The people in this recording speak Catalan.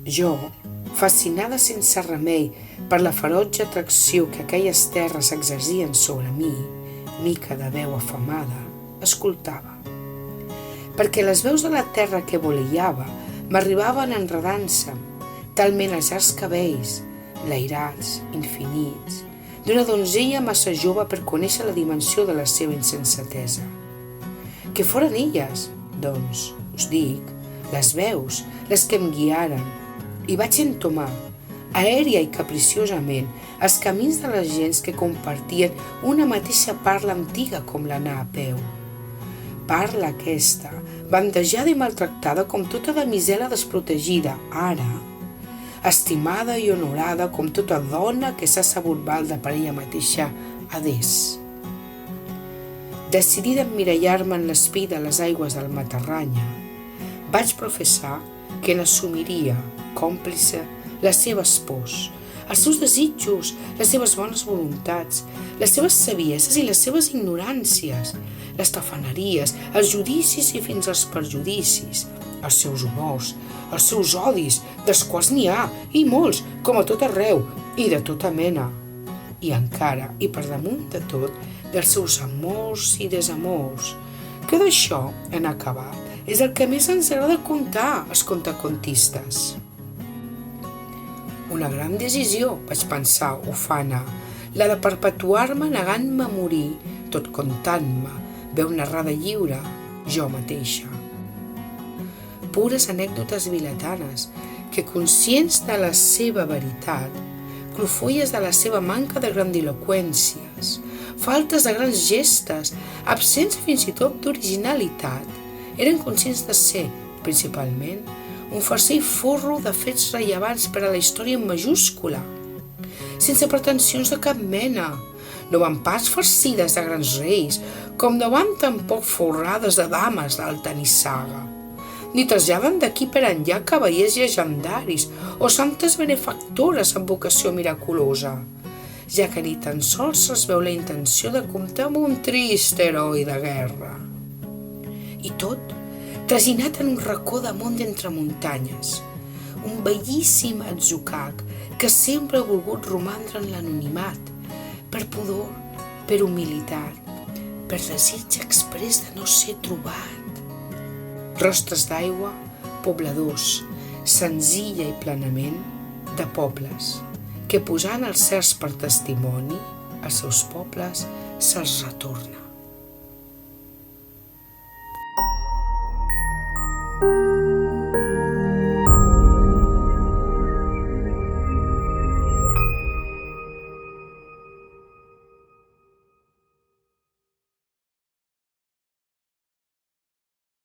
Jo, fascinada sense remei per la ferotge atracció que aquelles terres exercien sobre mi, mica de veu afamada, escoltava. Perquè les veus de la terra que voleiava m'arribaven enredant-se, talment els llargs cabells, lairats, infinits, d'una donzella massa jove per conèixer la dimensió de la seva insensatesa. Que foren elles, doncs, us dic, les veus, les que em guiaren, i vaig entomar, aèria i capriciosament, els camins de les gents que compartien una mateixa parla antiga com l'anar a peu. Parla aquesta, bandejada i maltractada com tota damisela desprotegida, ara, estimada i honorada com tota dona que s'ha sabut valdre per ella mateixa adés. Decidida a emmirallar-me en l'espill de les aigües del Matarranya, vaig professar que n'assumiria, còmplice, les seves pors, els seus desitjos, les seves bones voluntats, les seves savieses i les seves ignoràncies, les tafaneries, els judicis i fins als perjudicis, els seus honors, els seus odis, dels quals n'hi ha, i molts, com a tot arreu, i de tota mena. I encara, i per damunt de tot, dels seus amors i desamors, que d'això, en acabat, és el que més ens agrada contar, els contacontistes. Una gran decisió, vaig pensar, ufana, la de perpetuar-me negant-me a morir, tot contant-me, veu narrada lliure, jo mateixa. Pures anècdotes viletanes, que conscients de la seva veritat, clofolles de la seva manca de grandiloqüències, faltes de grans gestes, absents fins i tot d'originalitat, eren conscients de ser, principalment, un farcell forro de fets rellevants per a la història en majúscula, sense pretensions de cap mena. No van pas farcides de grans reis, com no van tampoc forrades de dames d'alta nissaga, ni traslladen d'aquí per enllà cavallers llegendaris o santes benefactores amb vocació miraculosa, ja que ni tan sols es veu la intenció de comptar amb un trist heroi de guerra. I tot, traginat en un racó damunt d'entre muntanyes, un bellíssim atzucac que sempre ha volgut romandre en l'anonimat, per pudor, per humilitat, per desig exprés de no ser trobat. Rostres d'aigua, pobladors, senzilla i plenament, de pobles, que posant els certs per testimoni, als seus pobles se'ls retorna.